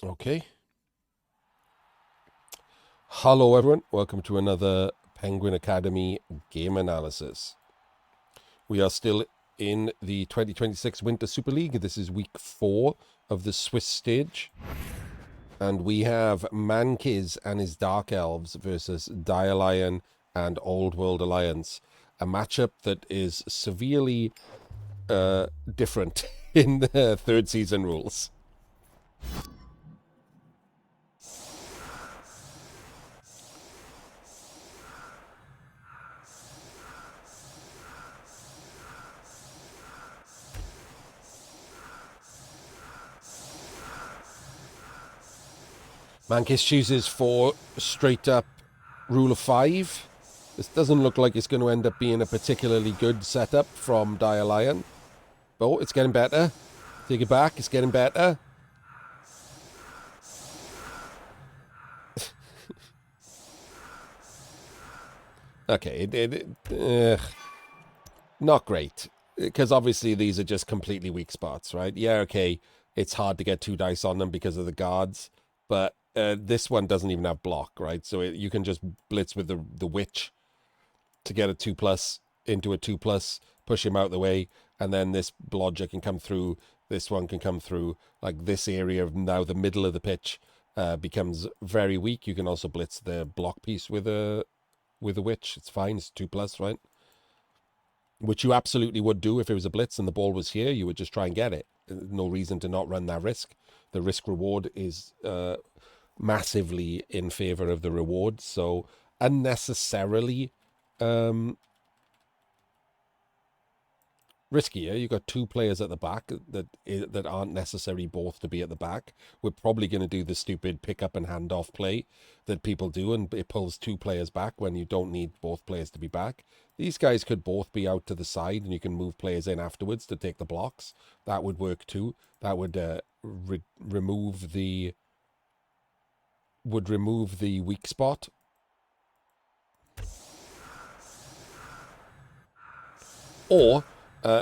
Okay. Hello, everyone. Welcome to another Penguin Academy game analysis. We are still in the 2026 Winter Super League. This is week 4 of the Swiss stage. And we have Mankiz and his Dark Elves versus Dialion and Old World Alliance. A matchup that is severely different in the third season rules. Mankiz chooses for straight up rule of 5. This doesn't look like it's going to end up being a particularly good setup from Dialion. Oh, it's getting better. Take it back. It's getting better. Okay, not great. Because obviously these are just completely weak spots, right? Yeah, okay, it's hard to get 2 dice on them because of the guards. But this one doesn't even have block, right? So you can just blitz with the witch to get a 2+ into a 2+, push him out the way, and then this blodger can come through, this one can come through. Like this area of now the middle of the pitch becomes very weak. You can also blitz the block piece with a witch. It's fine, it's 2+, right? Which you absolutely would do if it was a blitz and the ball was here. You would just try and get it. No reason to not run that risk. The risk reward is massively in favor of the reward, so unnecessarily riskier. You've got 2 players at the back that aren't necessary both to be at the back. We're probably going to do the stupid pick up and hand off play that people do, and it pulls 2 players back when you don't need both players to be back. These guys could both be out to the side, and you can move players in afterwards to take the blocks. That would work too. That would remove the weak spot. Or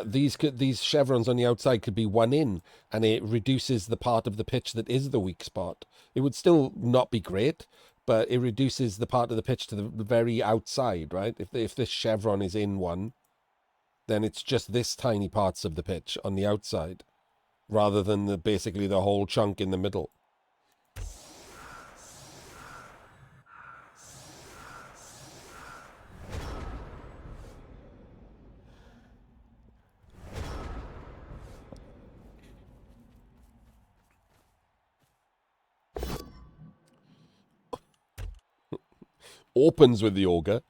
these chevrons on the outside could be 1 in, and it reduces the part of the pitch that is the weak spot. It would still not be great, but it reduces the part of the pitch to the very outside, right? If this chevron is in 1, then it's just this tiny parts of the pitch on the outside, rather than basically the whole chunk in the middle. Opens with the ogre,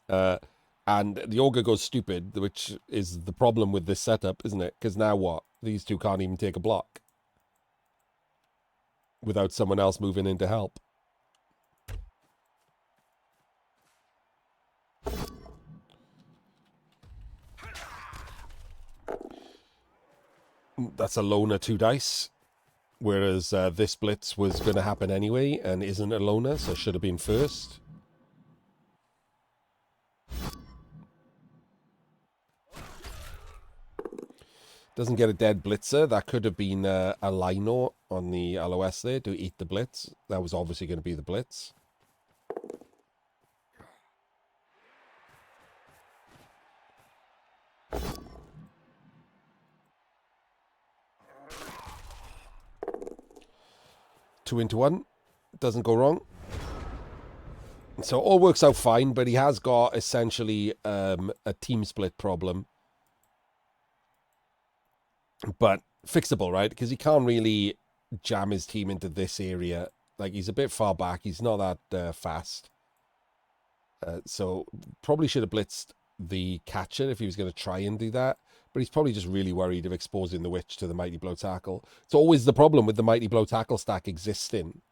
and the ogre goes stupid, which is the problem with this setup, isn't it? Because now what? These 2 can't even take a block without someone else moving in to help. That's a loner 2 dice, whereas this blitz was going to happen anyway and isn't a loner, so should have been first. Doesn't get a dead blitzer. That could have been a Lino on the LOS there to eat the blitz. That was obviously going to be the blitz. Two into 1. Doesn't go wrong. So all works out fine, but he has got essentially a team split problem. But fixable, right? Because he can't really jam his team into this area. Like, he's a bit far back. He's not that fast. So probably should have blitzed the catcher if he was going to try and do that. But he's probably just really worried of exposing the witch to the Mighty Blow Tackle. It's always the problem with the Mighty Blow Tackle stack existing.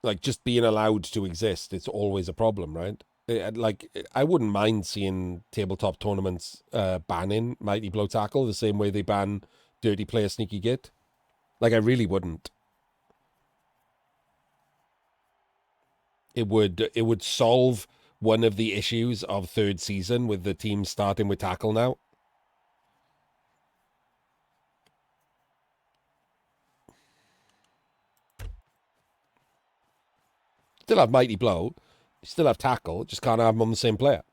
Like, just being allowed to exist, it's always a problem, right? Like, I wouldn't mind seeing tabletop tournaments banning Mighty Blow Tackle the same way they ban Dirty Player Sneaky Git. Like, I really wouldn't. It would solve one of the issues of third season with the team starting with tackle now. Still have Mighty Blow. You still have Tackle. Just can't have them on the same player.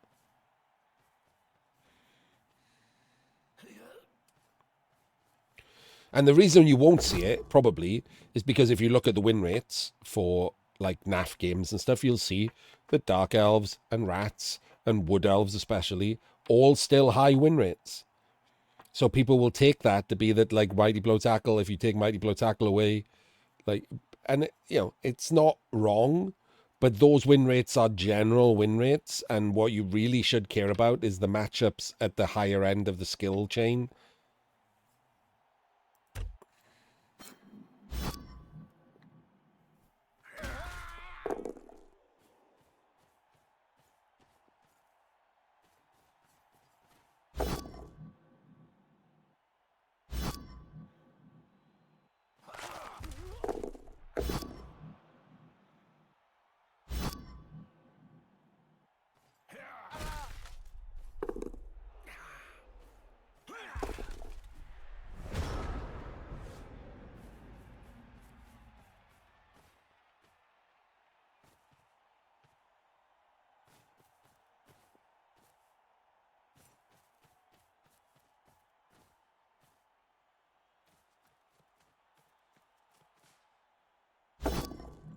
And the reason you won't see it, probably, is because if you look at the win rates for, like, NAF games and stuff, you'll see that Dark Elves and Rats and Wood Elves especially, all still high win rates. So people will take that to be that, like, Mighty Blow Tackle, if you take Mighty Blow Tackle away, like, and, it's not wrong, but those win rates are general win rates, and what you really should care about is the matchups at the higher end of the skill chain.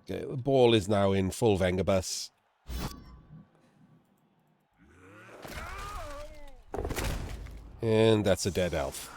Okay, the ball is now in full Vengabus. And that's a dead elf.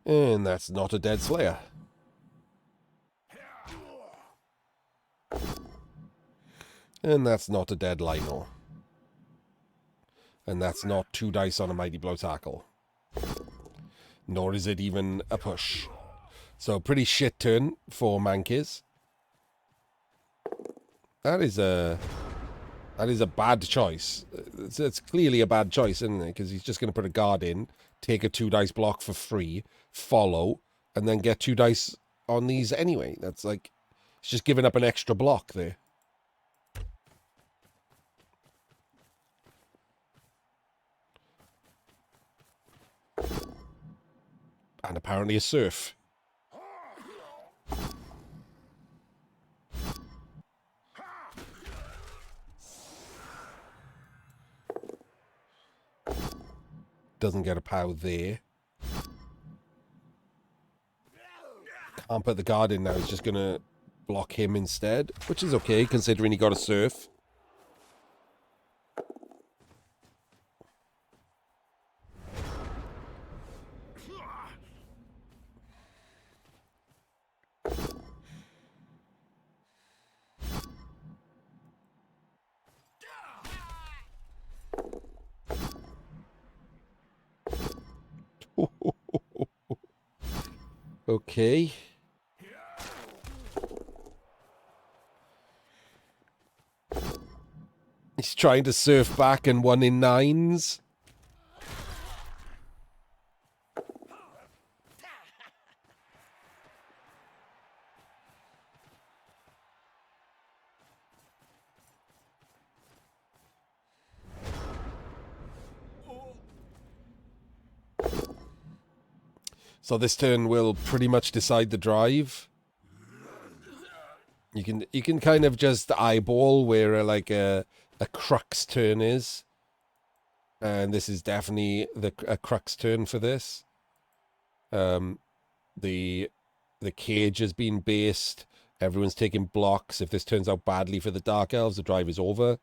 And that's not a dead Slayer. And that's not a dead Lino. And that's not 2 dice on a Mighty Blow Tackle. Nor is it even a push. So pretty shit turn for Mankiz. That is a bad choice. It's clearly a bad choice, isn't it? Because he's just going to put a guard in, take a 2 dice block for free, follow, and then get 2 dice on these anyway. That's like, he's just giving up an extra block there. And apparently a surf. Doesn't get a POW there. Can't put the guard in now. He's just going to block him instead, which is okay, considering he got a surf. Okay. He's trying to surf back and 1 in 9s. So this turn will pretty much decide the drive. You can kind of just eyeball where a crux turn is. And this is definitely a crux turn for this. The cage has been based. Everyone's taking blocks. If this turns out badly for the Dark Elves, the drive is over.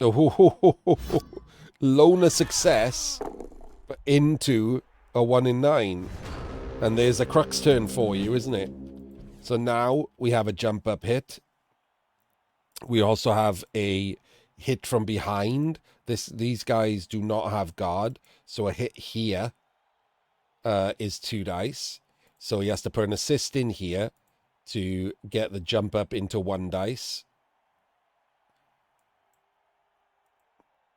Oh, loner success, but into a 1 in 9. And there's a crux turn for you, isn't it? So now we have a jump up hit. We also have a hit from behind. These guys do not have guard, so a hit here is 2 dice. So he has to put an assist in here to get the jump up into 1 dice.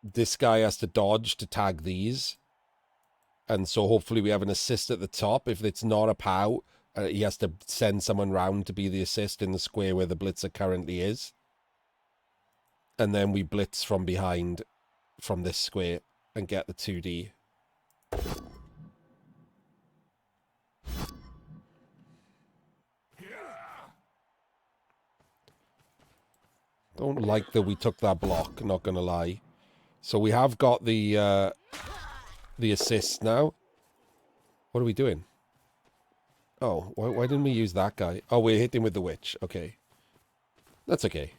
This guy has to dodge to tag these. And so hopefully we have an assist at the top. If it's not a POW, he has to send someone round to be the assist in the square where the blitzer currently is. And then we blitz from behind from this square and get the 2D. Don't like that we took that block, not going to lie. So we have got the assist now. What are we doing? Oh, why didn't we use that guy? Oh, we hit him with the witch. Okay. That's okay.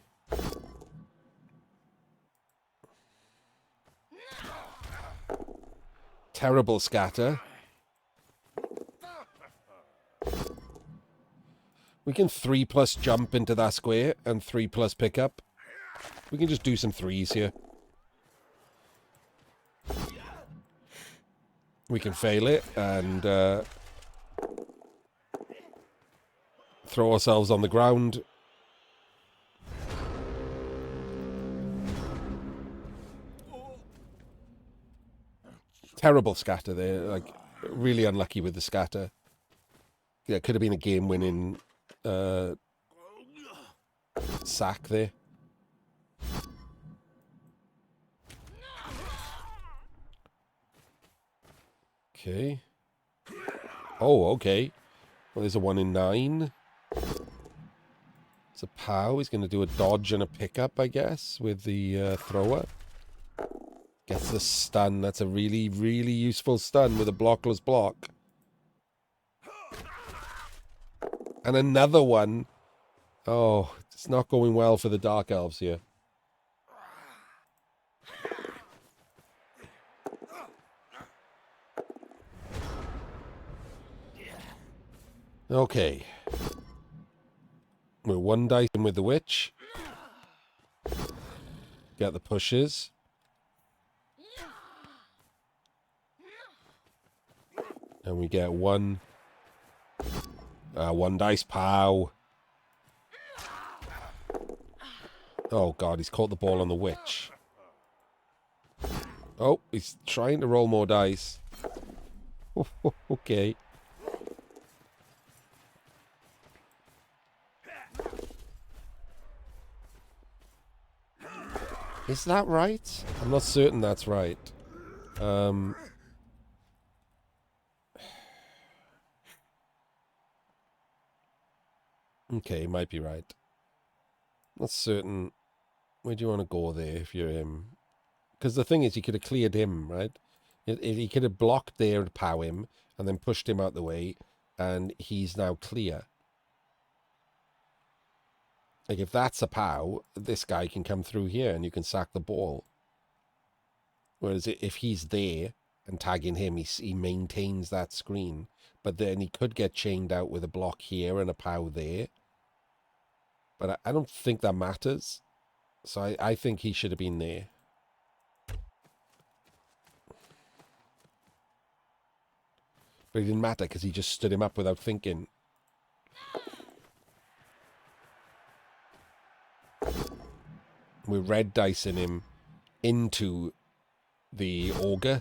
Terrible scatter. We can 3+ jump into that square and 3+ pickup. We can just do some 3s here. We can fail it and throw ourselves on the ground. Terrible scatter there. Like, really unlucky with the scatter. Yeah, it could have been a game-winning sack there. Okay. Oh, okay. Well, there's a 1 in 9. It's a POW. He's going to do a dodge and a pickup, I guess, with the thrower. Gets the stun. That's a really, really useful stun with a blockless block. And another one. Oh, it's not going well for the Dark Elves here. Okay. We're 1 dice in with the witch. Get the pushes. And we get 1 dice POW. Oh god, he's caught the ball on the witch. Oh, he's trying to roll more dice. Okay. Is that right? I'm not certain that's right. Okay, might be right. Not certain. Where do you want to go there if you're him? Because the thing is, you could have cleared him, right? He could have blocked there to POW him and then pushed him out the way, and he's now clear. Like, if that's a POW, this guy can come through here and you can sack the ball. Whereas if he's there and tagging him, he maintains that screen. But then he could get chained out with a block here and a POW there. But I don't think that matters. So I think he should have been there. But it didn't matter because he just stood him up without thinking. We're red dicing him into the auger.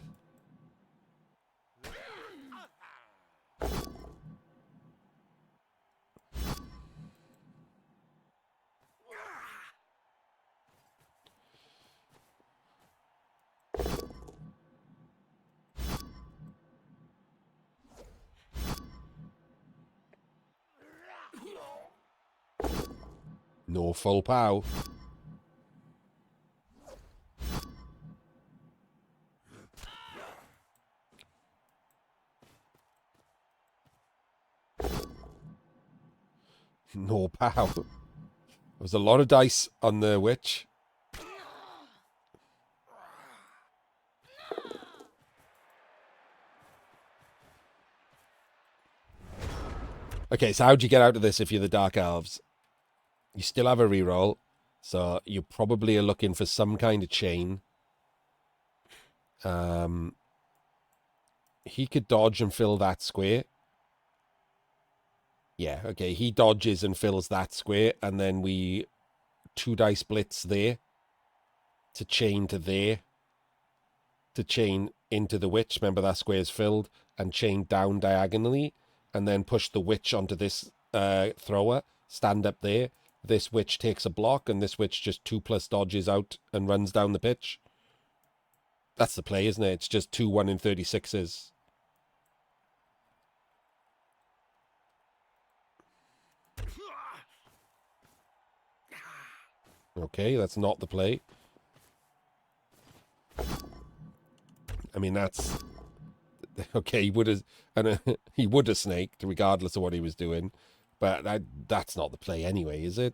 No full POW. No POW. There was a lot of dice on the witch. Okay, so how'd you get out of this if you're the Dark Elves? You still have a reroll, so you probably are looking for some kind of chain. He could dodge and fill that square. Yeah, okay, he dodges and fills that square, and then we 2 dice blitz there to chain to there, to chain into the witch. Remember that square is filled, and chain down diagonally, and then push the witch onto this thrower, stand up there. This witch takes a block, and this witch just 2+ dodges out and runs down the pitch. That's the play, isn't it? It's just 2 1 in 36s. Okay, that's not the play. I mean, that's okay. He would have, and he would have snaked regardless of what he was doing, but that's not the play anyway, is it?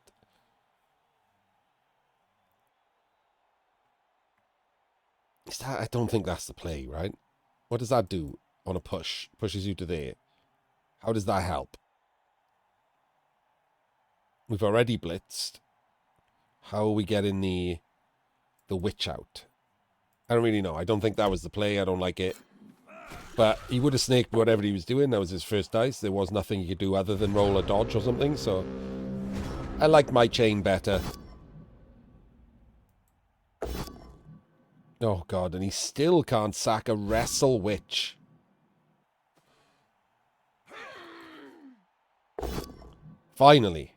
I don't think that's the play, right? What does that do on a push? Pushes you to there. How does that help? We've already blitzed. How are we getting the witch out? I don't really know. I don't think that was the play. I don't like it. But he would have snaked whatever he was doing. That was his first dice. There was nothing he could do other than roll a dodge or something. So I like my chain better. Oh, God. And he still can't sack a wrestle witch. Finally.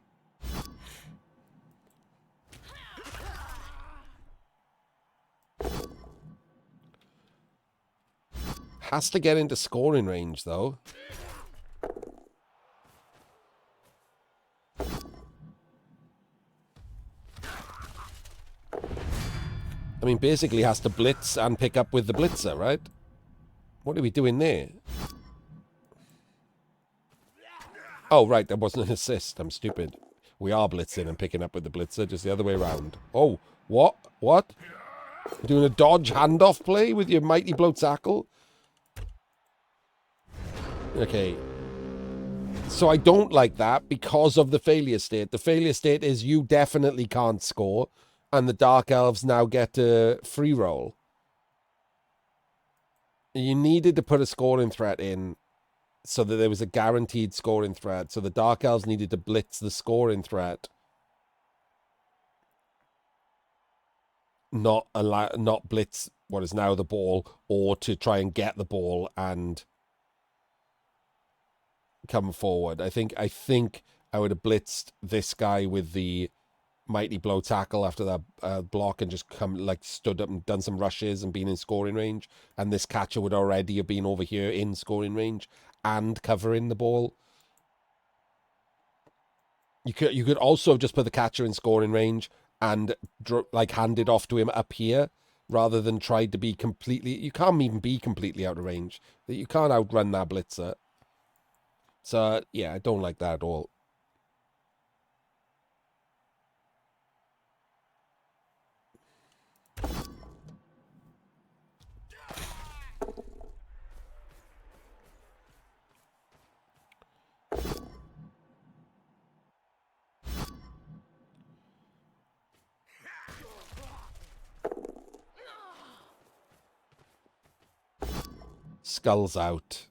Has to get into scoring range, though. I mean, basically has to blitz and pick up with the blitzer, right? What are we doing there? Oh, right, that wasn't an assist. I'm stupid. We are blitzing and picking up with the blitzer, just the other way around. Oh, what? What? You're doing a dodge handoff play with your mighty blow tackle? Okay. So I don't like that because of the failure state. The failure state is you definitely can't score, and the Dark Elves now get a free roll. You needed to put a scoring threat in so that there was a guaranteed scoring threat. So the Dark Elves needed to blitz the scoring threat. Not blitz what is now the ball, or to try and get the ball and come forward. I think I would have blitzed this guy with the mighty blow tackle after that block and just stood up and done some rushes and been in scoring range. And this catcher would already have been over here in scoring range and covering the ball. You could also have just put the catcher in scoring range and hand it off to him up here rather than try to be completely. You can't even be completely out of range. You can't outrun that blitzer. So yeah, I don't like that at all. Skulls out.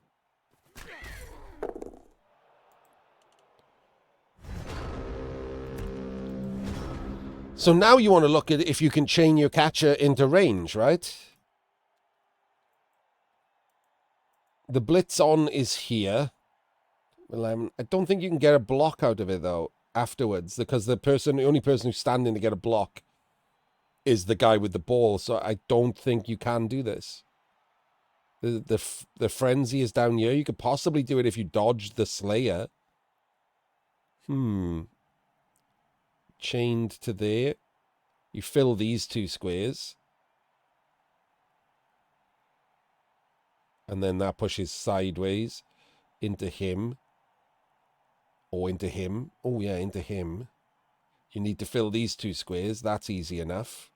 So now you want to look at if you can chain your catcher into range, right? The blitz on is here. Well, I don't think you can get a block out of it, though, afterwards, because the only person who's standing to get a block is the guy with the ball, so I don't think you can do this. The frenzy is down here. You could possibly do it if you dodge the Slayer. Chained to there. You fill these 2 squares. And then that pushes sideways into him. Or into him. Oh, yeah, into him. You need to fill these 2 squares. That's easy enough.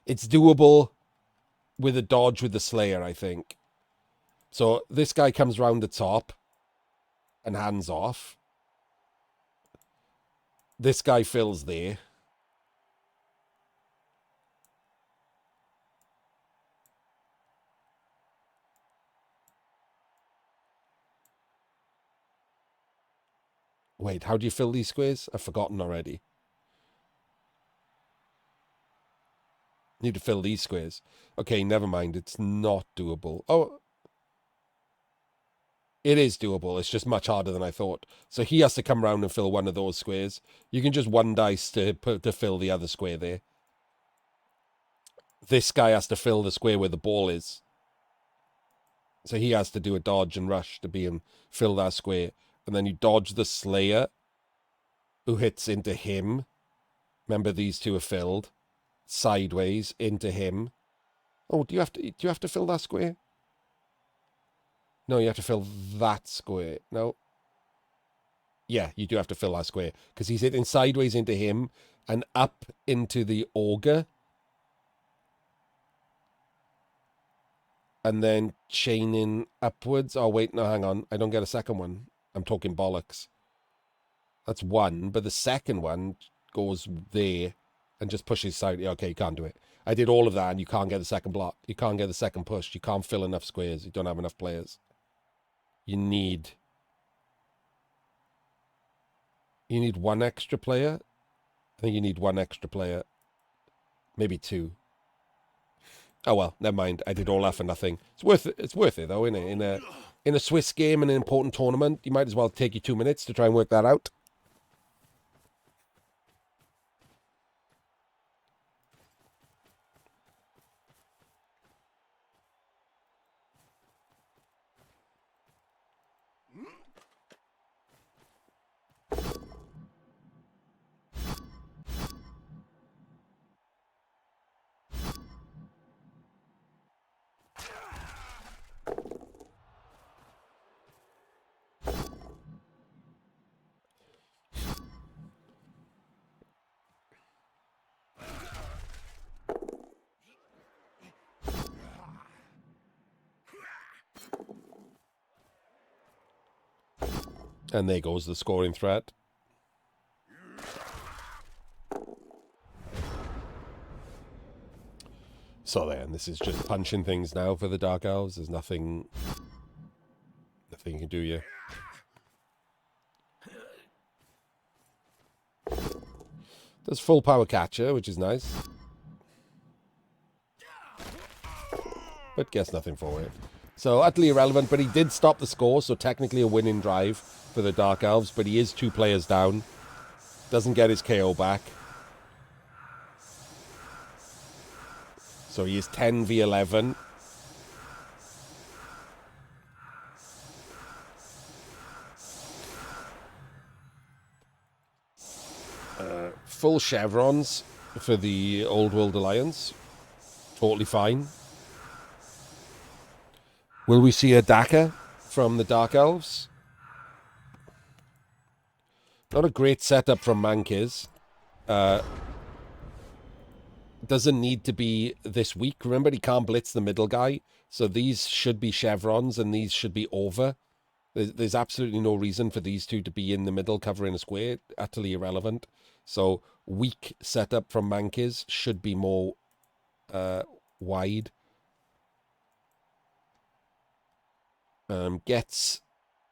It's doable with a dodge with the Slayer, I think. So this guy comes round the top and hands off. This guy fills there. Wait, how do you fill these squares? I've forgotten already. Need to fill these squares. Okay, never mind. It's not doable. Oh, it is doable. It's just much harder than I thought. So he has to come around and fill one of those squares. You can just one dice to fill the other square there. This guy has to fill the square where the ball is. So he has to do a dodge and rush to be and fill that square. And then you dodge the Slayer, who hits into him. Remember, these two are filled. Sideways into him. Oh, do you have to fill that square? No, you have to fill that square. No. Yeah, you do have to fill that square. Because he's hitting sideways into him and up into the Ogre. And then chaining upwards. Oh, wait, no, hang on. I don't get a second one. I'm talking bollocks. That's one, but the second one goes there and just pushes side. Okay, you can't do it. I did all of that and you can't get the second block. You can't get the second push. You can't fill enough squares. You don't have enough players. You need one extra player. I think you need one extra player. Maybe two. Oh well, never mind. I did all that for nothing. It's worth it. It's worth it though, isn't it? In a Swiss game in an important tournament, you might as well take you 2 minutes to try and work that out. And there goes the scoring threat. So then, this is just punching things now for the Dark Elves. There's nothing you can do here. There's full power catcher, which is nice. But gets nothing for it. So utterly irrelevant, but he did stop the score, so technically a winning drive for the Dark Elves, but he is 2 players down. Doesn't get his KO back. So he is 10v11. Full chevrons for the Old World Alliance. Totally fine. Will we see a Daka from the Dark Elves? Not a great setup from Mankiz. Doesn't need to be this weak. Remember, he can't blitz the middle guy. So these should be chevrons and these should be over. There's absolutely no reason for these two to be in the middle covering a square. Utterly irrelevant. So weak setup from Mankiz should be more wide. Gets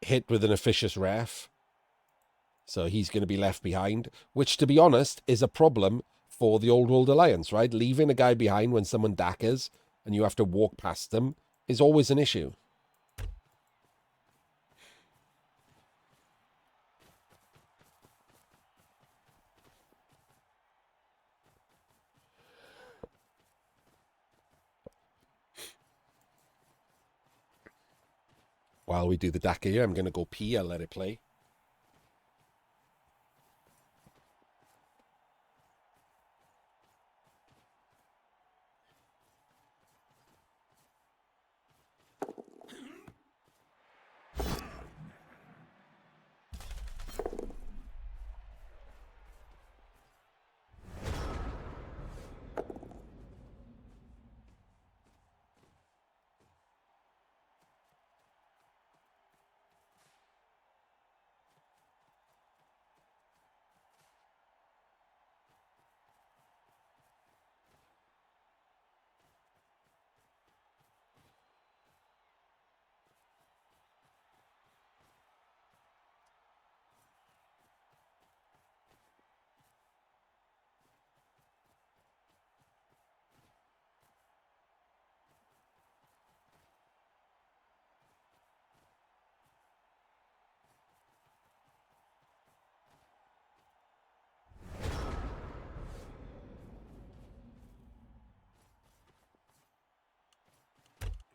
hit with an officious ref. So he's going to be left behind, which, to be honest, is a problem for the Old World Alliance, right? Leaving a guy behind when someone dackers and you have to walk past them is always an issue. While we do the dacker here, I'm going to go pee. I'll let it play.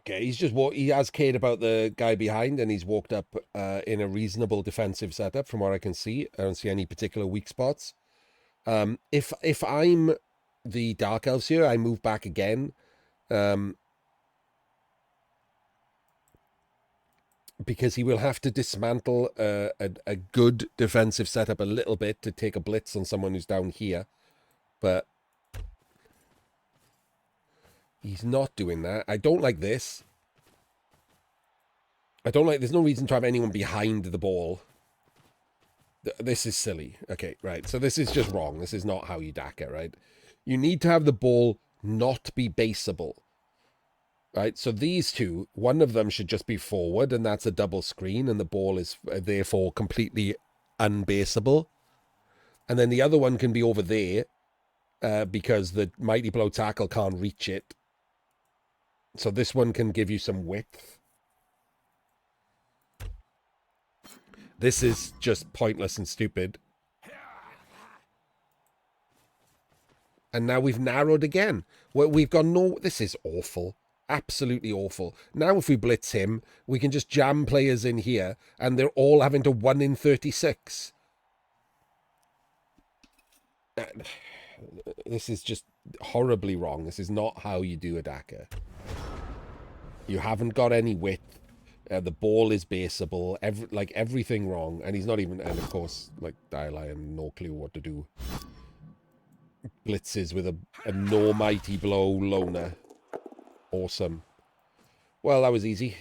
Okay, he has cared about the guy behind, and he's walked up in a reasonable defensive setup from what I can see. I don't see any particular weak spots. If I'm the Dark Elves here, I move back again. Because he will have to dismantle a good defensive setup a little bit to take a blitz on someone who's down here. But he's not doing that. I don't like this. There's no reason to have anyone behind the ball. This is silly. Okay, right. So this is just wrong. This is not how you DACA, right? You need to have the ball not be baseable. Right, so these two, one of them should just be forward, and that's a double screen, and the ball is therefore completely unbaseable. And then the other one can be over there because the Mighty Blow tackle can't reach it. So this one can give you some width. This is just pointless and stupid. And now we've narrowed again. We've got no... This is awful. Absolutely awful. Now if we blitz him, we can just jam players in here, and they're all having to 1 in 36. This is just horribly wrong. This is not how you do a DACA. You haven't got any width. The ball is baseable. Everything wrong. And he's not even... And of course, like, Dialion, no clue what to do. Blitzes with a no Mighty Blow loner. Awesome. Well, that was easy.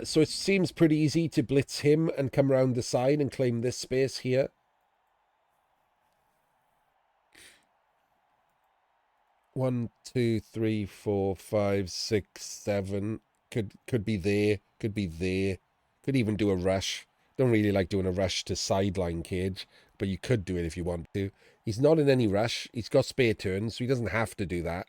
So it seems pretty easy to blitz him and come around the side and claim this space here. One, two, three, four, five, six, seven. Could be there. Could be there. Could even do a rush. Don't really like doing a rush to sideline Cage, but you could do it if you want to. He's not in any rush. He's got spare turns, so he doesn't have to do that.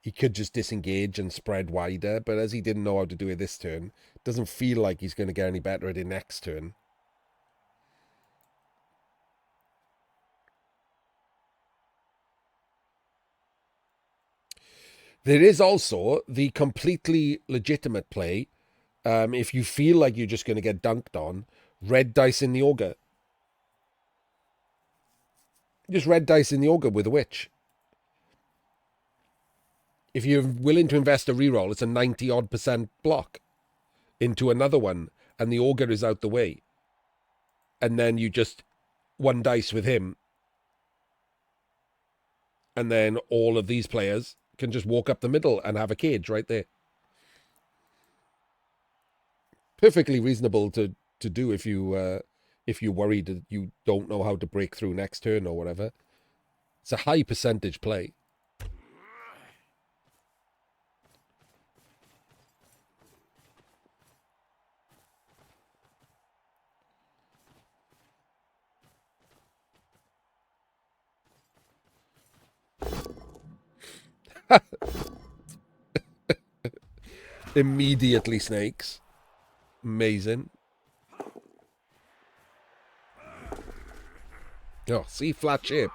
He could just disengage and spread wider, but as he didn't know how to do it this turn, it doesn't feel like he's going to get any better at it next turn. There is also the completely legitimate play. If you feel like you're just going to get dunked on, red dice in the Ogre. Just red dice in the Ogre with a Witch. If you're willing to invest a reroll, it's a 90-odd% block into another one, and the Ogre is out the way. And then you just 1 dice with him. And then all of these players can just walk up the middle and have a Cage right there. Perfectly reasonable to do if you're worried that you don't know how to break through next turn or whatever. It's a high percentage play. Immediately snakes. Amazing. Oh, see, flat shape.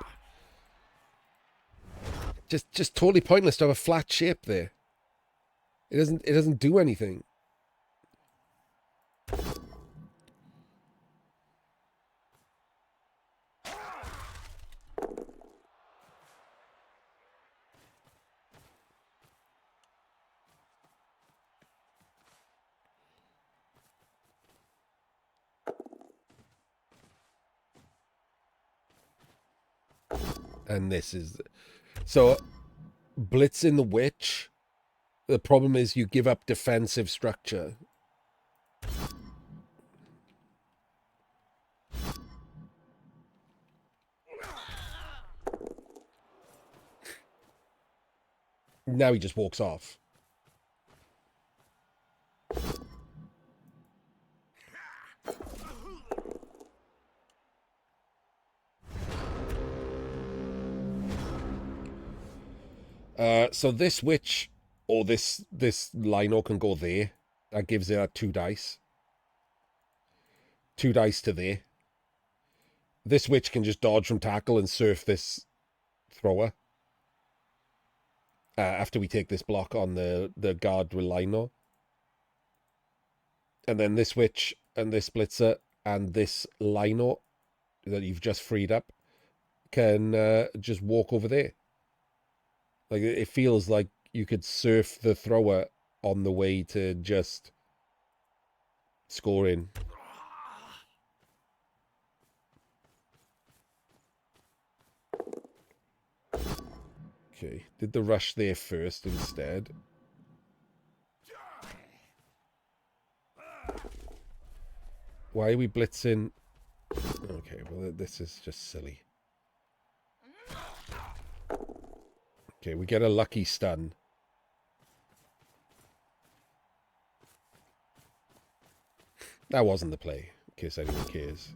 Just totally pointless to have a flat shape there. It doesn't do anything. And this is... So, blitzing the Witch, the problem is you give up defensive structure. Now he just walks off. So this witch or this Lino can go there. That gives it 2 dice. 2 dice to there. This witch can just dodge from tackle and surf this thrower. After we take this block on the guard with Lino. And then this witch and this blitzer and this Lino that you've just freed up can just walk over there. Like, it feels like you could surf the thrower on the way to just scoring. Okay, did the rush there first instead. Why are we blitzing? Okay, well, this is just silly. Okay, we get a lucky stun. That wasn't the play, in case anyone cares.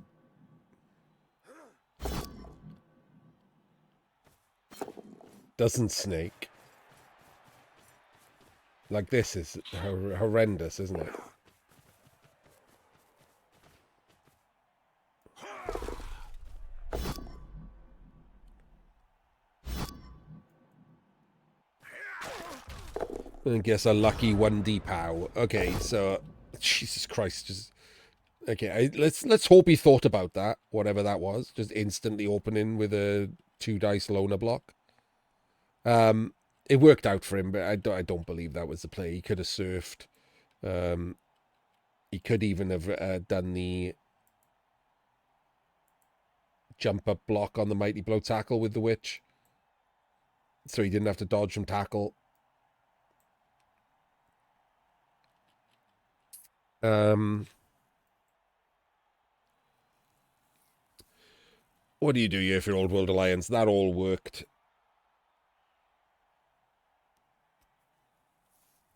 Doesn't snake. Like, this is horrendous, isn't it? I guess a lucky 1D pow. Okay, so Jesus Christ, just okay. Let's hope he thought about that, whatever that was. Just instantly opening with a 2 dice loner block. It worked out for him, but I don't believe that was the play. He could have surfed. He could even have done the jump up block on the mighty blow tackle with the witch, so he didn't have to dodge from tackle. What do you do here for Old World Alliance? That all worked.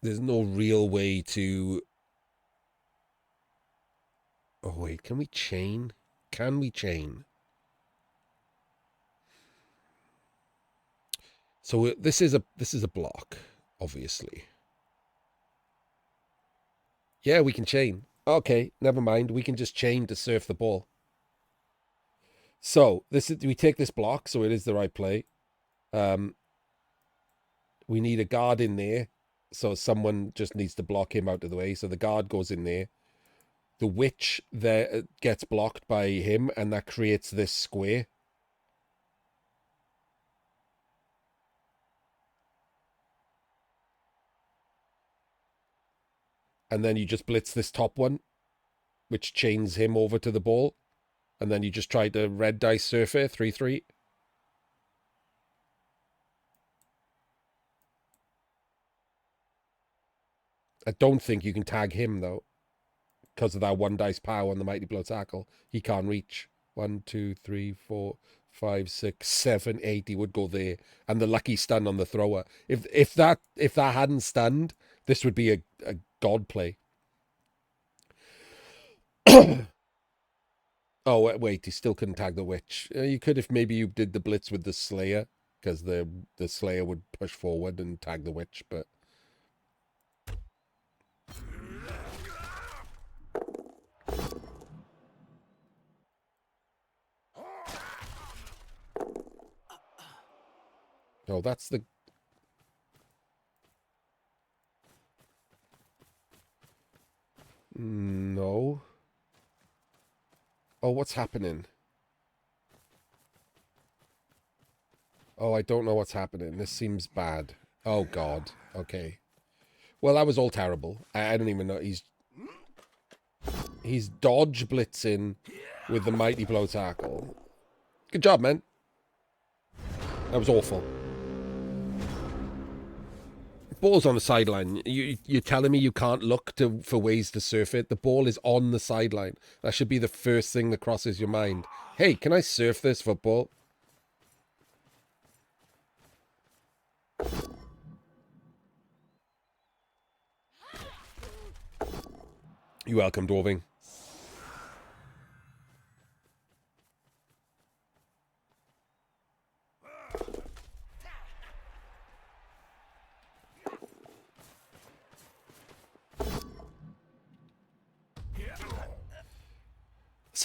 There's no real way to... Oh, wait, can we chain? Can we chain? So this is a block, obviously. Yeah, we can chain. Okay, never mind. We can just chain to surf the ball. So we take this block, so it is the right play. We need a guard in there, so someone just needs to block him out of the way. So the guard goes in there. The witch there gets blocked by him, and that creates this square. And then you just blitz this top one, which chains him over to the ball. And then you just try to red dice surf it, 3-3. I don't think you can tag him, though, because of that 1 dice power on the mighty blow tackle. He can't reach. 1, 2, 3, 4, 5, 6, 7, 8. He would go there, and the lucky stun on the thrower. If that hadn't stunned, this would be a god play. Oh wait, he still couldn't tag the witch. You could if maybe you did the blitz with the Slayer, because the Slayer would push forward and tag the witch, but. Oh, that's the... No. Oh, what's happening? Oh, I don't know what's happening. This seems bad. Oh, God. Okay. Well, that was all terrible. I don't even know. He's dodge blitzing with the mighty blow tackle. Good job, man. That was awful. Ball's on the sideline. You're telling me you can't look for ways to surf it? The ball is on the sideline. That should be the first thing that crosses your mind. Hey, can I surf this football? You're welcome, Dwarving.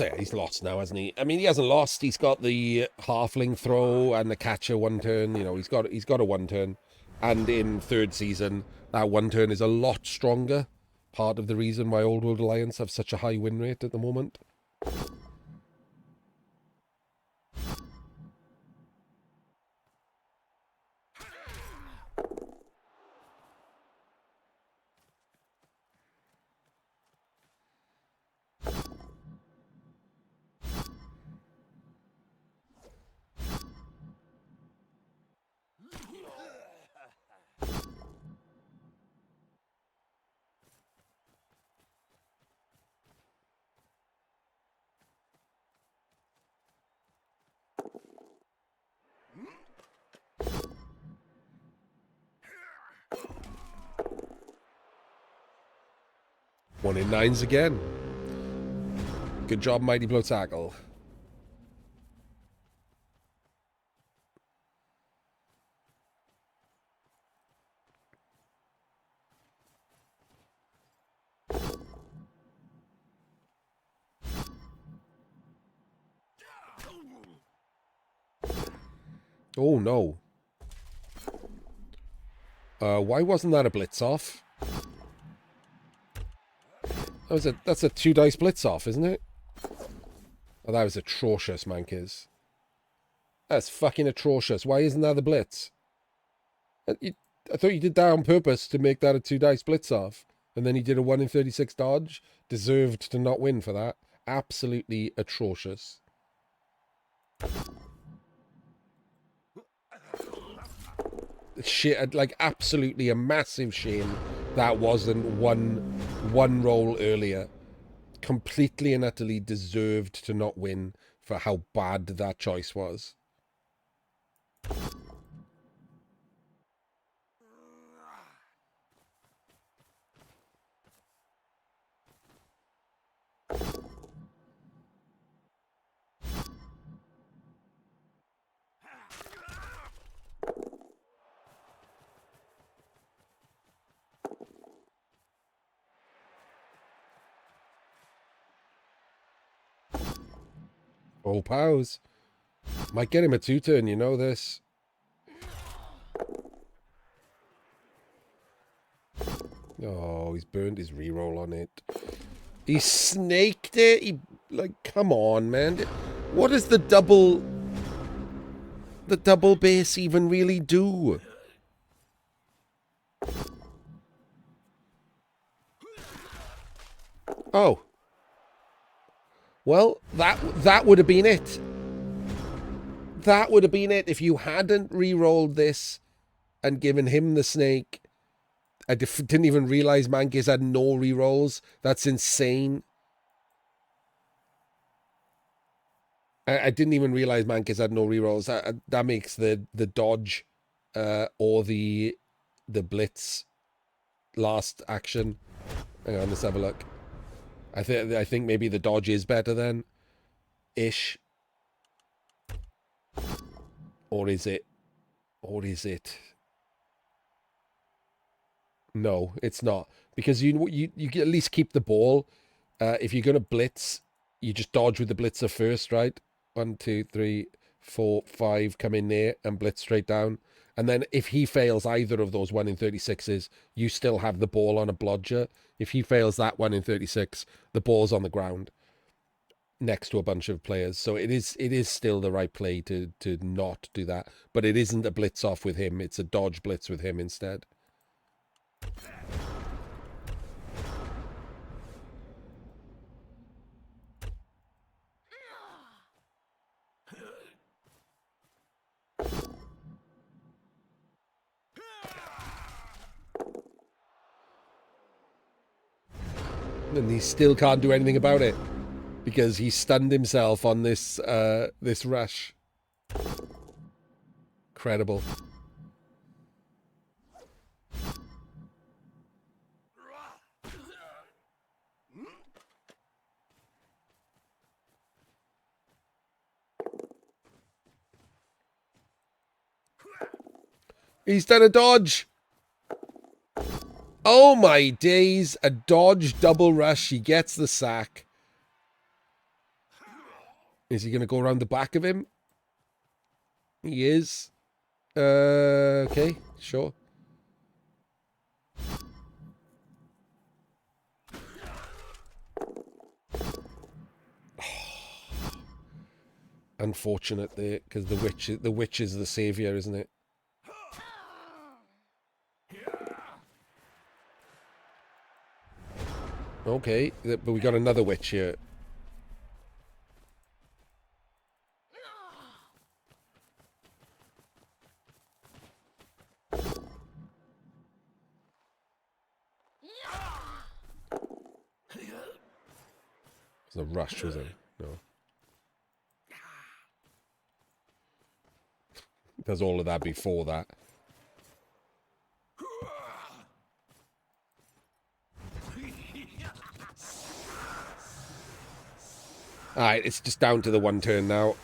So he's lost now, hasn't he? I mean, he hasn't lost. He's got the halfling throw and the catcher one turn. You know, he's got a one turn, and in third season, that one turn is a lot stronger. Part of the reason why Old World Alliance have such a high win rate at the moment. One in nines again. Good job, Mighty Blow Tackle. Oh no. Why wasn't that a blitz off? That's a 2 dice blitz off, isn't it? Oh, that was atrocious, Mankiz. That's fucking atrocious. Why isn't that the blitz? I thought you did that on purpose to make that a 2 dice blitz off. And then he did a 1 in 36 dodge. Deserved to not win for that. Absolutely atrocious. Shit, like absolutely a massive shame that wasn't one roll earlier. Completely and utterly deserved to not win for how bad that choice was. Oh, pals. Might get him a 2-turn, you know this. Oh, he's burned his reroll on it. He snaked it. He, like, come on, man. What does the double base even really do? Oh. Well, that would have been it. That would have been it if you hadn't re-rolled this and given him the snake. I didn't even realize Mankiz had no re-rolls. That's insane. I didn't even realize Mankiz had no re-rolls. That makes the dodge or the blitz last action. Hang on, let's have a look. I think maybe the dodge is better then, ish. Or is it? Or is it? No, it's not, because you at least keep the ball. If you're gonna blitz, you just dodge with the blitzer first, right? 1, 2, 3, 4, 5, come in there and blitz straight down. And then if he fails either of those 1 in 36s, you still have the ball on a blodger. If he fails that 1 in 36, the ball's on the ground next to a bunch of players. So it is still the right play to not do that. But it isn't a blitz off with him. It's a dodge blitz with him instead. And he still can't do anything about it because he stunned himself on this this rush. Incredible. He's done a dodge. Oh my days, a dodge double rush. He gets the sack. Is he going to go around the back of him? He is. Okay, sure. Unfortunate there, because the witch is the savior, isn't it? Okay, but we got another witch here. It was a rush, was it? No. Does all of that before that. Alright, it's just down to the one turn now.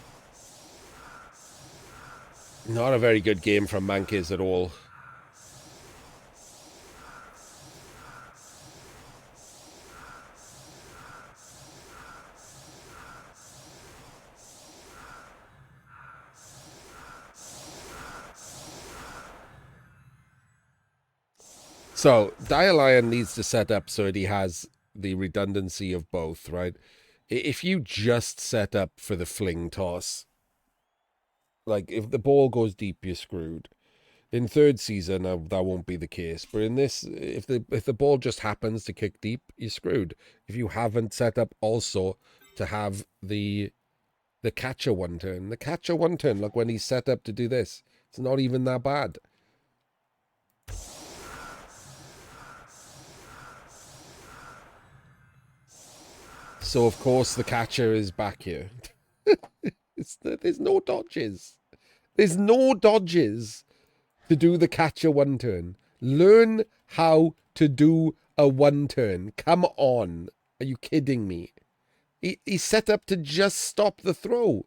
Not a very good game from Mankiz at all. So, Dialion needs to set up so that he has the redundancy of both, right? If you just set up for the fling toss, like if the ball goes deep, you're screwed. In third season, that won't be the case. But in this, if the ball just happens to kick deep, you're screwed. If you haven't set up also to have the catcher one turn. The catcher one turn, look, when he's set up to do this, it's not even that bad. So, of course, the catcher is back here. There's no dodges. There's no dodges to do the catcher one turn. Learn how to do a one turn. Come on. Are you kidding me? He's set up to just stop the throw.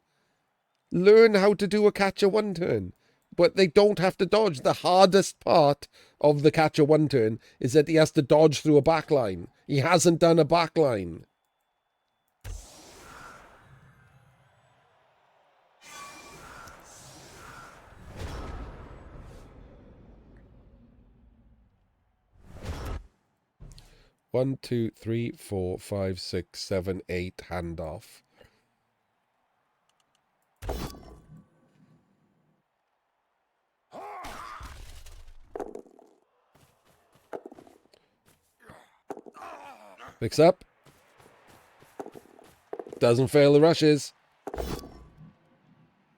Learn how to do a catcher one turn. But they don't have to dodge. The hardest part of the catcher one turn is that he has to dodge through a backline. He hasn't done a backline. One, two, three, 4, 5, 6, 7, 8, handoff. Picks up. Doesn't fail the rushes.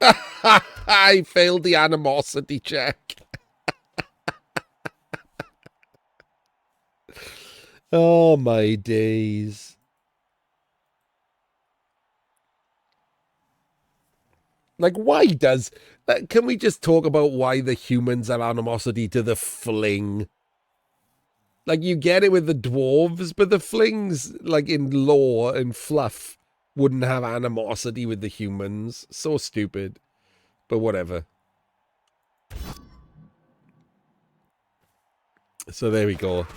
I failed the animosity check. Oh my days. Like, why does... can we just talk about why the humans have animosity to the fling? Like, you get it with the dwarves, but the flings, like, in lore and fluff, wouldn't have animosity with the humans. So stupid. But whatever. So there we go.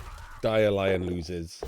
Dialion loses.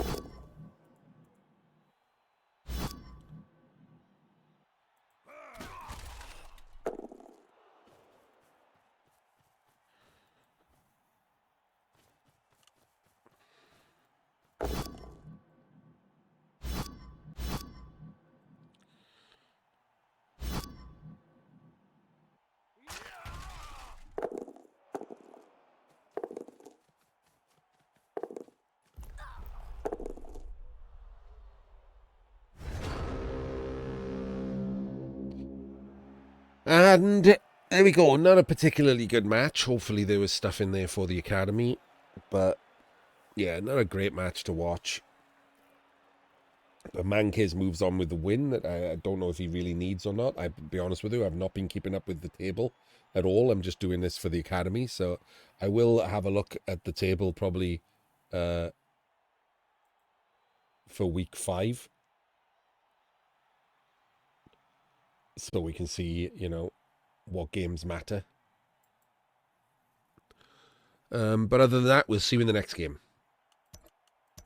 And there we go. Not a particularly good match. Hopefully there was stuff in there for the Academy. But, yeah, not a great match to watch. But Mankiz moves on with the win that I don't know if he really needs or not. I'll be honest with you, I've not been keeping up with the table at all. I'm just doing this for the Academy. So I will have a look at the table probably for week 5. So we can see, you know, what games matter. But other than that, we'll see you in the next game.